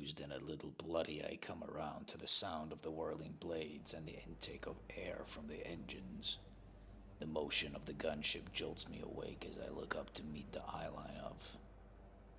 confused and a little bloody, I come around to the sound of the whirling blades and the intake of air from the engines. The motion of the gunship jolts me awake as I look up to meet the eyeline of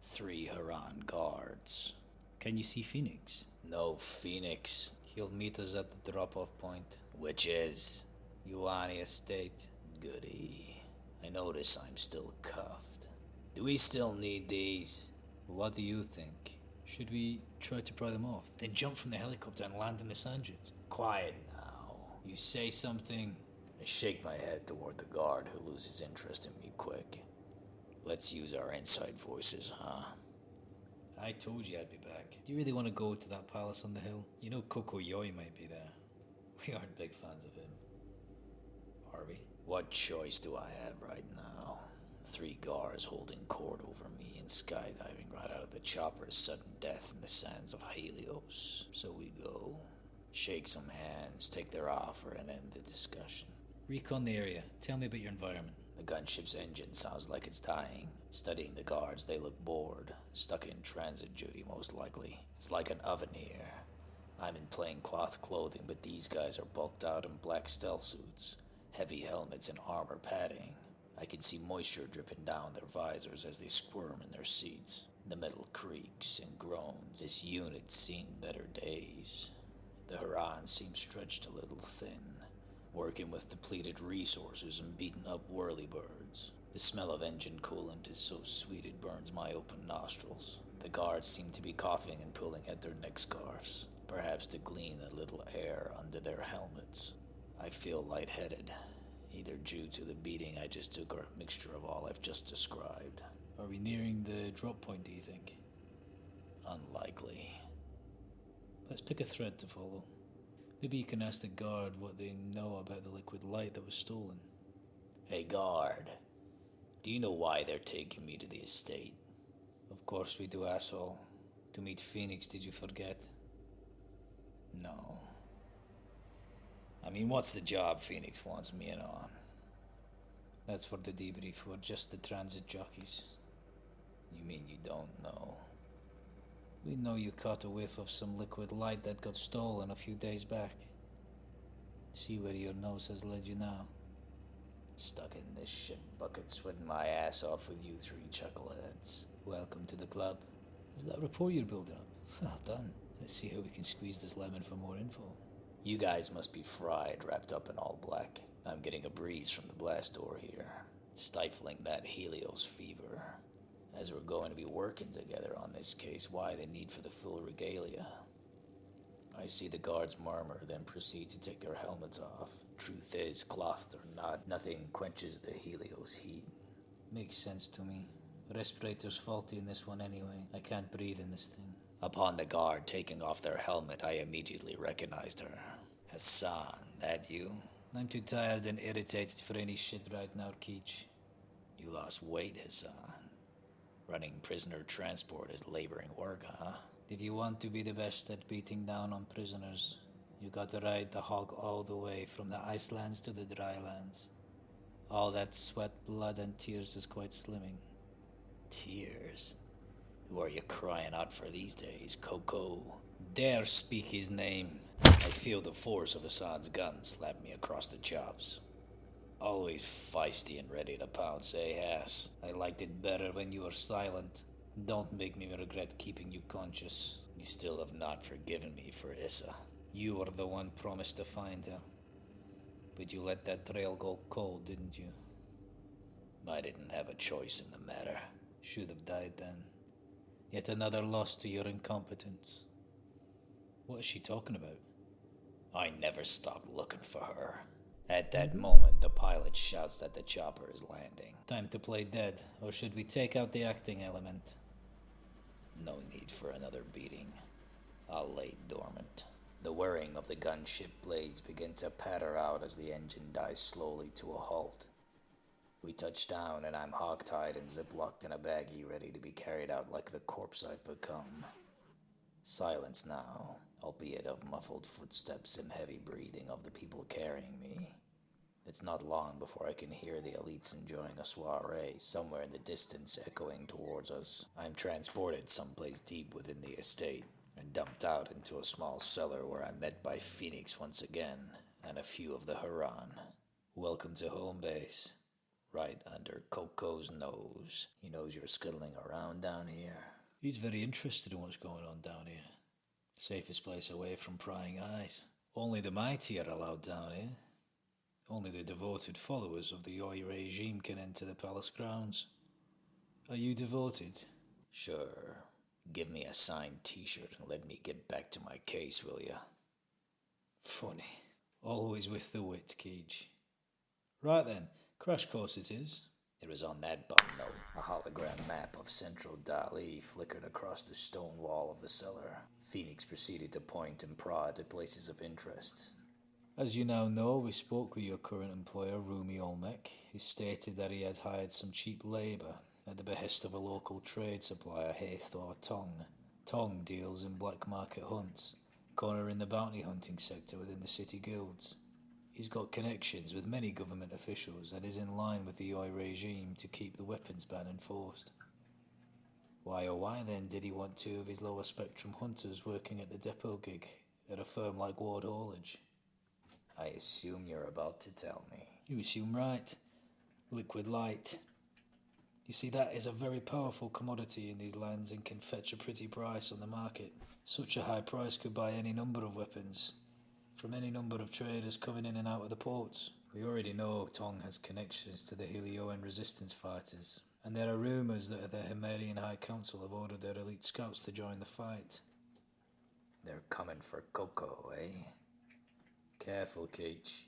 3 Huron guards. Can you see Phoenix? No Phoenix. He'll meet us at the drop-off point. Which is Yuani Estate. goody. I notice I'm still cuffed. Do we still need these? What do you think? Should we try to pry them off, then jump from the helicopter and land in the engines? Quiet now. You say something. I shake my head toward the guard who loses interest in me quick. Let's use our inside voices, huh? I told you I'd be back. Do you really want to go to that palace on the hill? You know Coco Yoi might be there. We aren't big fans of him. Are we? What choice do I have right now? 3 guards holding court over me and skydiving right out of the chopper's sudden death in the sands of Helios. So we go, shake some hands, take their offer, and end the discussion. Recon the area. Tell me about your environment. The gunship's engine sounds like it's dying. Studying the guards, they look bored, stuck in transit duty most likely. It's like an oven here. I'm in plain cloth clothing, but these guys are bulked out in black stealth suits, heavy helmets and armor padding. I can see moisture dripping down their visors as they squirm in their seats. The metal creaks and groans. This unit's seen better days. The Huron seems stretched a little thin, working with depleted resources and beaten up whirlybirds. The smell of engine coolant is so sweet it burns my open nostrils. The guards seem to be coughing and pulling at their neck scarves, perhaps to glean a little air under their helmets. I feel lightheaded, either due to the beating I just took or a mixture of all I've just described. Are we nearing the drop point, do you think? Unlikely. Let's pick a thread to follow. Maybe you can ask the guard what they know about the liquid light that was stolen. Hey guard, do you know why they're taking me to the estate? Of course we do, asshole. To meet Phoenix, did you forget? No. I mean, what's the job Phoenix wants me in on? That's for the debrief. We're just the transit jockeys. You mean you don't know? We know you caught a whiff of some liquid light that got stolen a few days back. See where your nose has led you now. Stuck in this shit bucket, sweating my ass off with you 3 chuckleheads. Welcome to the club. Is that rapport you're building up? Well done. Let's see how we can squeeze this lemon for more info. You guys must be fried, wrapped up in all black. I'm getting a breeze from the blast door here, stifling that Helios fever. As we're going to be working together on this case, why the need for the full regalia? I see the guards murmur, then proceed to take their helmets off. Truth is, clothed or not, nothing quenches the Helios heat. Makes sense to me. Respirator's faulty in this one anyway. I can't breathe in this thing. Upon the guard taking off their helmet, I immediately recognized her. Hassan, that you? I'm too tired and irritated for any shit right now, Keach. You lost weight, Hassan. Running prisoner transport is laboring work, huh? If you want to be the best at beating down on prisoners, you gotta ride the hog all the way from the icelands to the drylands. All that sweat, blood, and tears is quite slimming. Tears? Who are you crying out for these days, Coco? Dare speak his name. I feel the force of Hassan's gun slap me across the chops. Always feisty and ready to pounce, eh, ass? I liked it better when you were silent. Don't make me regret keeping you conscious. You still have not forgiven me for Issa. You were the one promised to find her. But you let that trail go cold, didn't you? I didn't have a choice in the matter. Should have died then. Yet another loss to your incompetence. What is she talking about? I never stopped looking for her. At that moment, the pilot shouts that the chopper is landing. Time to play dead, or should we take out the acting element? No need for another beating. I'll lay dormant. The whirring of the gunship blades begin to patter out as the engine dies slowly to a halt. We touch down and I'm hogtied and ziplocked in a baggie ready to be carried out like the corpse I've become. Silence now, albeit of muffled footsteps and heavy breathing of the people carrying me. It's not long before I can hear the elites enjoying a soiree somewhere in the distance echoing towards us. I'm transported someplace deep within the estate, a dumped out into a small cellar where I'm met by Phoenix once again, and a few of the Huron. Welcome to home base. Right under Coco's nose. He knows you're scuttling around down here. He's very interested in what's going on down here. Safest place away from prying eyes. Only the mighty are allowed down here. Only the devoted followers of the Yoi regime can enter the palace grounds. Are you devoted? Sure. Give me a signed t-shirt and let me get back to my case, will ya? Funny. Always with the wit, Keach. Right then, crash course it is. It was on that bum note. A hologram map of Central Dali flickered across the stone wall of the cellar. Phoenix proceeded to point and prod at places of interest. As you now know, we spoke with your current employer, Rumi Olmec, who stated that he had hired some cheap labour at the behest of a local trade supplier, Haithor Tong. Tong deals in black market hunts, cornering the bounty hunting sector within the city guilds. He's got connections with many government officials and is in line with the Yoi regime to keep the weapons ban enforced. Why oh why then did he want two of his lower spectrum hunters working at the depot gig at a firm like Ward Haulage? I assume you're about to tell me. You assume right. Liquid light. You see, that is a very powerful commodity in these lands and can fetch a pretty price on the market. Such a high price could buy any number of weapons from any number of traders coming in and out of the ports. We already know Tong has connections to the Helioan resistance fighters, and there are rumours that the Himerian High Council have ordered their elite scouts to join the fight. They're coming for Coco, eh? Careful, Keach.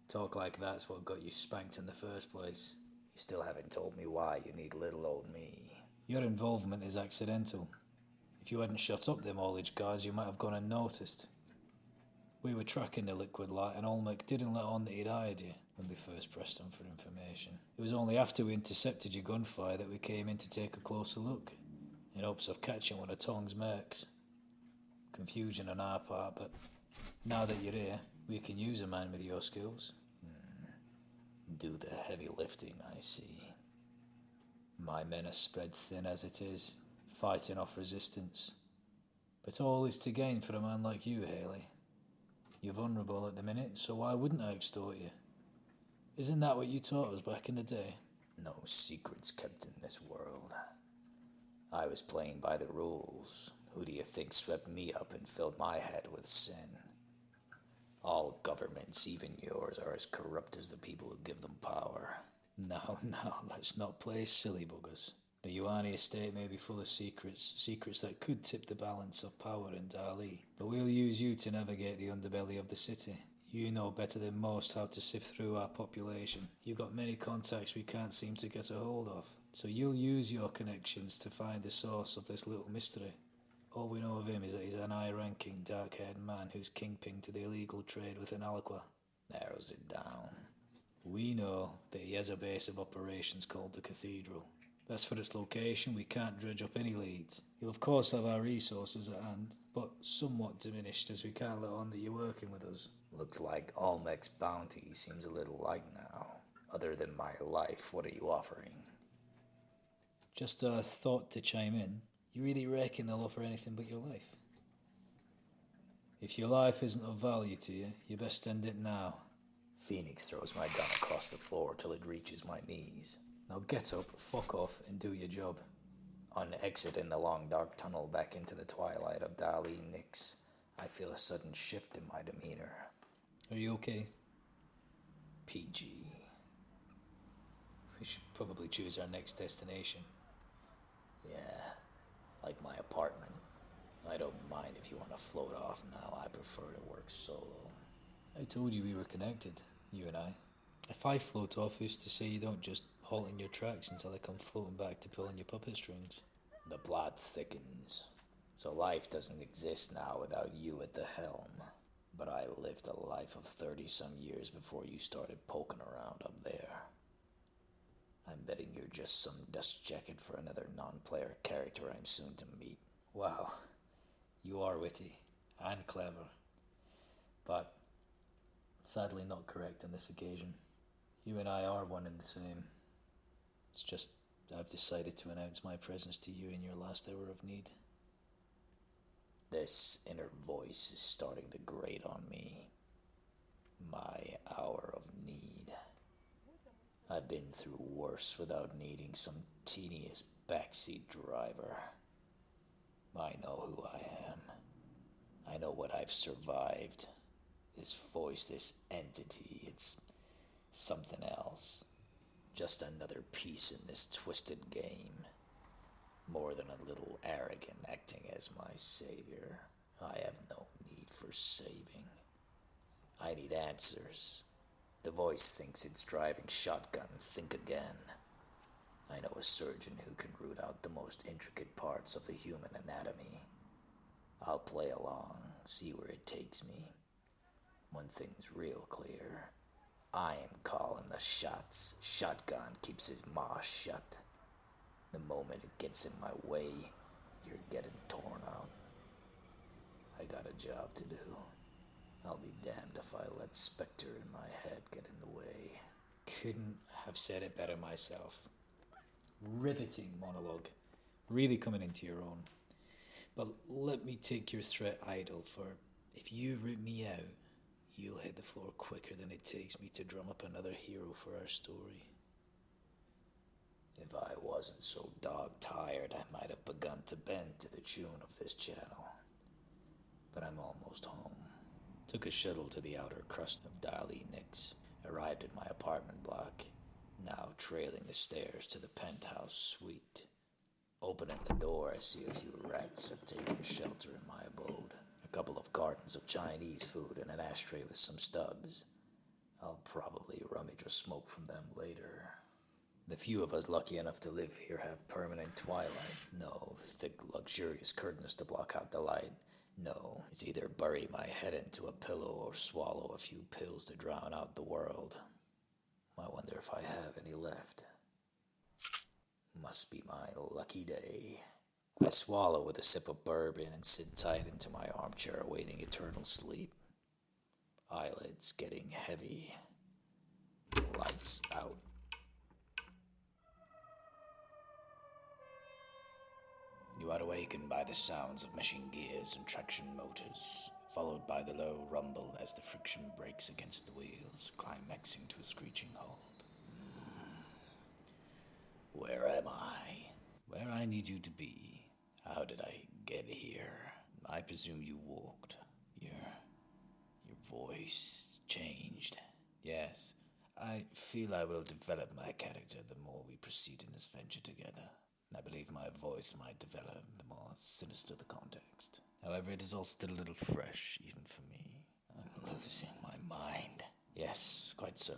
Talk like that's what got you spanked in the first place. You still haven't told me why you need little old me. Your involvement is accidental. If you hadn't shut up them haulage guys, you might have gone unnoticed. We were tracking the liquid light and Olmec didn't let on that he'd hired you when we first pressed him for information. It was only after we intercepted your gunfire that we came in to take a closer look, in hopes of catching one of Tong's mercs. Confusion on our part, but now that you're here, we can use a man with your skills. Do the heavy lifting, I see. My men are spread thin as it is, fighting off resistance. But all is to gain for a man like you, Hailey. You're vulnerable at the minute, so why wouldn't I extort you? Isn't that what you taught us back in the day? No secrets kept in this world. I was playing by the rules. Who do you think swept me up and filled my head with sin? All governments, even yours, are as corrupt as the people who give them power. Now, let's not play silly buggers. The Yuani estate may be full of secrets that could tip the balance of power in Dali, but we'll use you to navigate the underbelly of the city. You know better than most how to sift through our population. You've got many contacts we can't seem to get a hold of, so you'll use your connections to find the source of this little mystery. All we know of him is that he's an high-ranking, dark-haired man who's kingpin to the illegal trade within Allaqua. Narrows it down. We know that he has a base of operations called the Cathedral. As for its location, we can't dredge up any leads. You'll of course have our resources at hand, but somewhat diminished as we can't let on that you're working with us. Looks like Olmec's bounty seems a little light now. Other than my life, what are you offering? Just a thought to chime in. You really reckon they'll offer anything but your life? If your life isn't of value to you, you best end it now. Phoenix throws my gun across the floor till it reaches my knees. Now get up, fuck off, and do your job. On exit in the long dark tunnel back into the twilight of Dali Nix, I feel a sudden shift in my demeanor. Are you okay? PG. We should probably choose our next destination. Yeah, like my apartment. I don't mind if you want to float off now. I prefer to work solo. I told you we were connected, you and I. If I float off, who's to say you don't just halt in your tracks until I come floating back to pull on your puppet strings? The plot thickens. So life doesn't exist now without you at the helm. But I lived a life of 30-some years before you started poking around up there. I'm betting you're just some dust jacket for another non-player character I'm soon to meet. Wow, you are witty and clever, but sadly not correct on this occasion. You and I are one and the same. It's just I've decided to announce my presence to you in your last hour of need. This inner voice is starting to grate on me. My hour of need. I've been through worse without needing some tedious backseat driver. I know who I am. I know what I've survived. This voice, this entity, it's something else. Just another piece in this twisted game. More than a little arrogant acting as my savior. I have no need for saving. I need answers. The voice thinks it's driving shotgun. Think again. I know a surgeon who can root out the most intricate parts of the human anatomy. I'll play along, see where it takes me. One thing's real clear. I am calling the shots. Shotgun keeps his maw shut. The moment it gets in my way, you're getting torn out. I got a job to do. I'll be damned if I let Spectre in my head get in the way. Couldn't have said it better myself. Riveting monologue. Really coming into your own. But let me take your threat idle, for if you root me out, you'll hit the floor quicker than it takes me to drum up another hero for our story. If I wasn't so dog-tired, I might have begun to bend to the tune of this channel. But I'm almost home. Took a shuttle to the outer crust of Dali Nix. Arrived at my apartment block, now trailing the stairs to the penthouse suite. Opening the door, I see a few rats have taken shelter in my abode. A couple of cartons of Chinese food and an ashtray with some stubs. I'll probably rummage or smoke from them later. The few of us lucky enough to live here have permanent twilight. No thick, luxurious curtains to block out the light. No, it's either bury my head into a pillow or swallow a few pills to drown out the world. I wonder if I have any left. Must be my lucky day. I swallow with a sip of bourbon and sit tight into my armchair awaiting eternal sleep. Eyelids getting heavy. Lights out. You are awakened by the sounds of machine gears and traction motors, followed by the low rumble as the friction breaks against the wheels, climaxing to a screeching halt. Where am I? Where I need you to be. How did I get here? I presume you walked. Your voice changed. Yes, I feel I will develop my character the more we proceed in this venture together. I believe my voice might develop the more sinister the context. However, it is all still a little fresh, even for me. I'm losing my mind. Yes, quite so.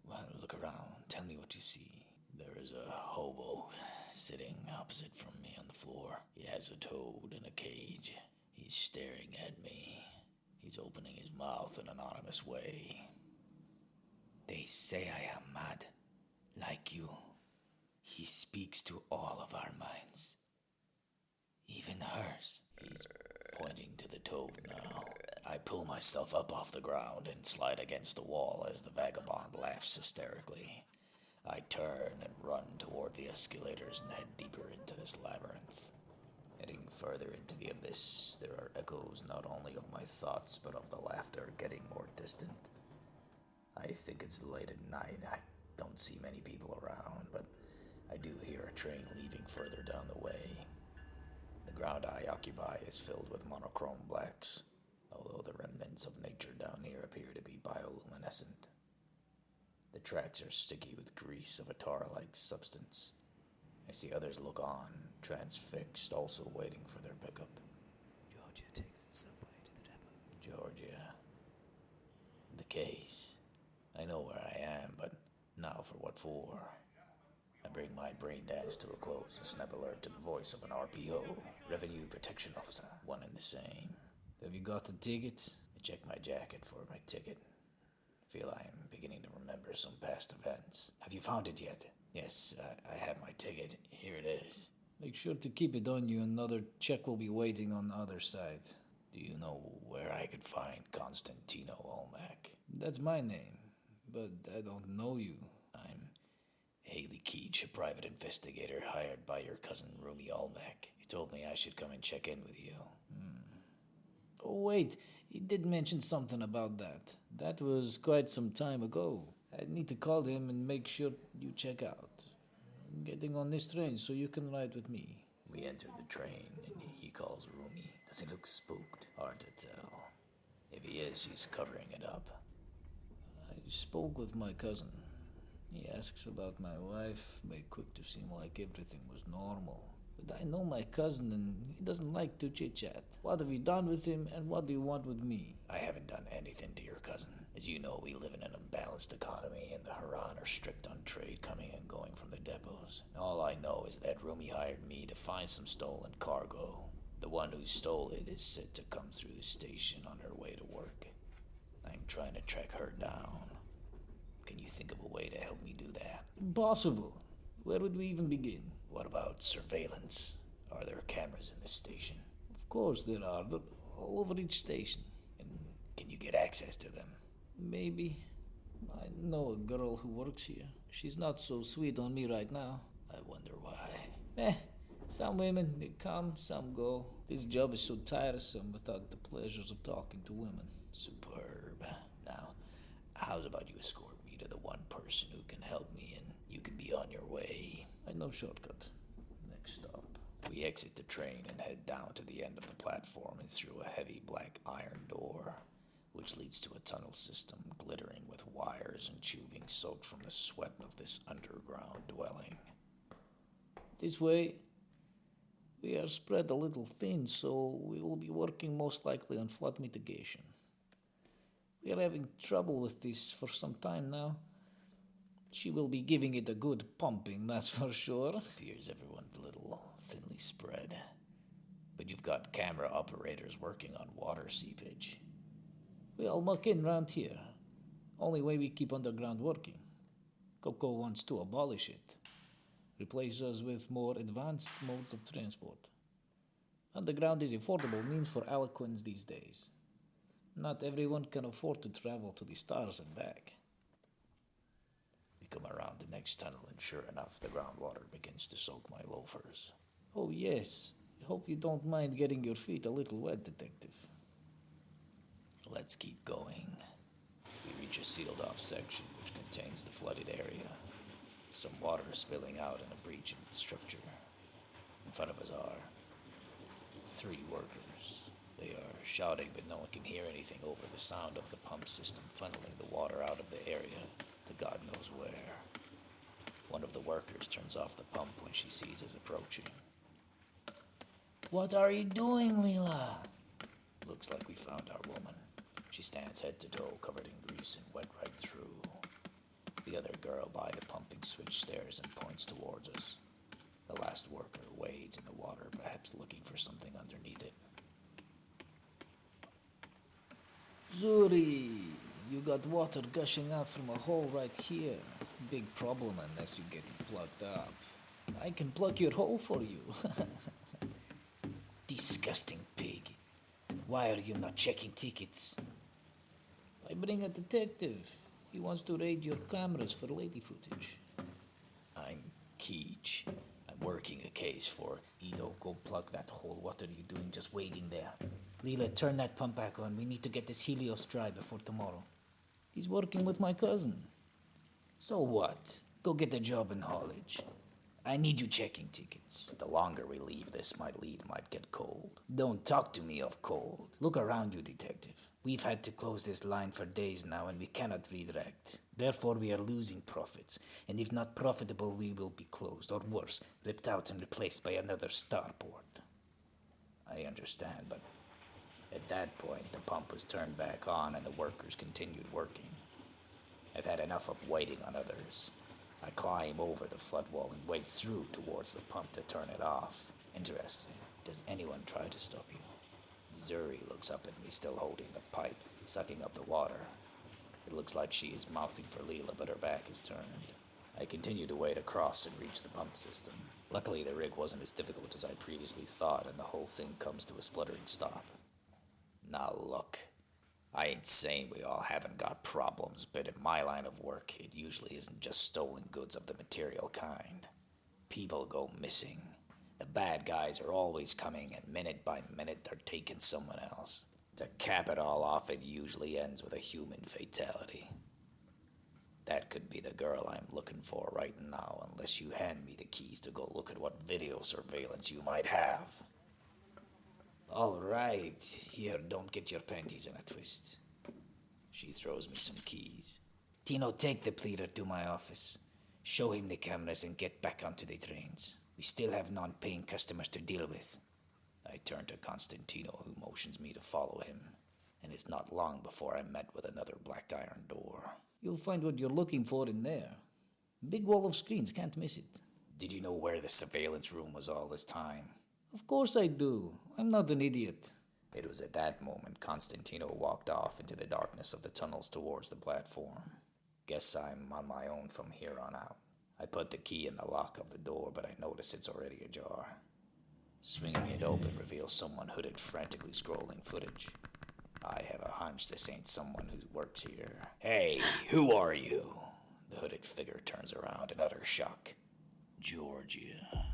Well, look around. Tell me what you see. There is a hobo sitting opposite from me on the floor. He has a toad in a cage. He's staring at me. He's opening his mouth in an anonymous way. They say I am mad, like you. He speaks to all of our minds, even hers. He's pointing to the toad now. I pull myself up off the ground and slide against the wall as the vagabond laughs hysterically. I turn and run toward the escalators and head deeper into this labyrinth. Heading further into the abyss, there are echoes not only of my thoughts but of the laughter getting more distant. I think it's late at night. I don't see many people around, but I do hear a train leaving further down the way. The ground I occupy is filled with monochrome blacks, although the remnants of nature down here appear to be bioluminescent. The tracks are sticky with grease of a tar-like substance. I see others look on, transfixed, also waiting for their pickup. Georgia takes the subway to the depot. Georgia. The case. I know where I am, but now for what for? I bring my brain dance to a close and snap alert to the voice of an RPO, Revenue Protection Officer, one and the same. Have you got the ticket? I check my jacket for my ticket. Feel I am beginning to remember some past events. Have you found it yet? Yes, I have my ticket. Here it is. Make sure to keep it on you. Another check will be waiting on the other side. Do you know where I could find Constantino Olmec? That's my name, but I don't know you. I'm Hailey Keach, a private investigator hired by your cousin Rumi Olmec. He told me I should come and check in with you. Oh, wait, he did mention something about that. That was quite some time ago. I need to call him and make sure you check out. I'm getting on this train so you can ride with me. We enter the train and he calls Rumi. Does he look spooked? Hard to tell. If he is, he's covering it up. I spoke with my cousin. He asks about my wife, made quick to seem like everything was normal. But I know my cousin and he doesn't like to chit-chat. What have you done with him and what do you want with me? I haven't done anything to your cousin. As you know, we live in an unbalanced economy and the Haran are strict on trade coming and going from the depots. All I know is that Rumi hired me to find some stolen cargo. The one who stole it is said to come through the station on her way to work. I'm trying to track her down. Can you think of a way to help me do that? Impossible. Where would we even begin? What about surveillance? Are there cameras in this station? Of course there are. They're all over each station. And can you get access to them? Maybe. I know a girl who works here. She's not so sweet on me right now. I wonder why. Some women, they come, some go. This job is so tiresome without the pleasures of talking to women. Superb. Now, how's about you escort me to the one person who can help me and you can be on your way? I know shortcut. Next stop. We exit the train and head down to the end of the platform and through a heavy black iron door, which leads to a tunnel system glittering with wires and tubing soaked from the sweat of this underground dwelling. This way, we are spread a little thin, so we will be working most likely on flood mitigation. We are having trouble with this for some time now. She will be giving it a good pumping, that's for sure. Appears everyone's a little thinly spread. But you've got camera operators working on water seepage. We all muck in round here. Only way we keep underground working. Coco wants to abolish it. Replace us with more advanced modes of transport. Underground is affordable means for Allaquans these days. Not everyone can afford to travel to the stars and back. We come around the next tunnel and sure enough, the groundwater begins to soak my loafers. Oh yes, I hope you don't mind getting your feet a little wet, Detective. Let's keep going. We reach a sealed off section which contains the flooded area. Some water is spilling out in a breach in the structure. In front of us are 3 workers. They are shouting, but no one can hear anything over the sound of the pump system funneling the water out of the area to God knows where. One of the workers turns off the pump when she sees us approaching. What are you doing, Leela? Looks like we found our woman. She stands head to toe, covered in grease and wet right through. The other girl by the pumping switch stares and points towards us. The last worker wades in the water, perhaps looking for something underneath it. Zuri, you got water gushing out from a hole right here. Big problem unless you get it plugged up. I can plug your hole for you. Disgusting pig. Why are you not checking tickets? I bring a detective. He wants to raid your cameras for lady footage. I'm Keach. I'm working a case for Ido. Go plug that hole. What are you doing just waiting there? Leela, turn that pump back on. We need to get this Helios dry before tomorrow. He's working with my cousin. So what? Go get a job in haulage. I need you checking tickets. The longer we leave this, my lead might get cold. Don't talk to me of cold. Look around you, detective. We've had to close this line for days now and we cannot redirect. Therefore, we are losing profits. And if not profitable, we will be closed, or worse, ripped out and replaced by another starport. I understand, but at that point, the pump was turned back on and the workers continued working. I've had enough of waiting on others. I climb over the flood wall and wade through towards the pump to turn it off. Interesting. Does anyone try to stop you? Zuri looks up at me, still holding the pipe, sucking up the water. It looks like she is mouthing for Leela, but her back is turned. I continue to wade across and reach the pump system. Luckily, the rig wasn't as difficult as I previously thought, and the whole thing comes to a spluttering stop. Now look, I ain't saying we all haven't got problems, but in my line of work, it usually isn't just stolen goods of the material kind. People go missing. The bad guys are always coming, and minute by minute they're taking someone else. To cap it all off, it usually ends with a human fatality. That could be the girl I'm looking for right now, unless you hand me the keys to go look at what video surveillance you might have. All right, here, don't get your panties in a twist. She throws me some keys. Tino, take the pleader to my office. Show him the cameras and get back onto the trains. We still have non-paying customers to deal with. I turn to Constantino, who motions me to follow him, and it's not long before I'm met with another black iron door. You'll find what you're looking for in there. Big wall of screens, can't miss it. Did you know where the surveillance room was all this time? Of course I do. I'm not an idiot. It was at that moment Constantino walked off into the darkness of the tunnels towards the platform. Guess I'm on my own from here on out. I put the key in the lock of the door, but I notice it's already ajar. Swinging it open reveals someone hooded frantically scrolling footage. I have a hunch this ain't someone who works here. Hey, who are you? The hooded figure turns around in utter shock. Georgia.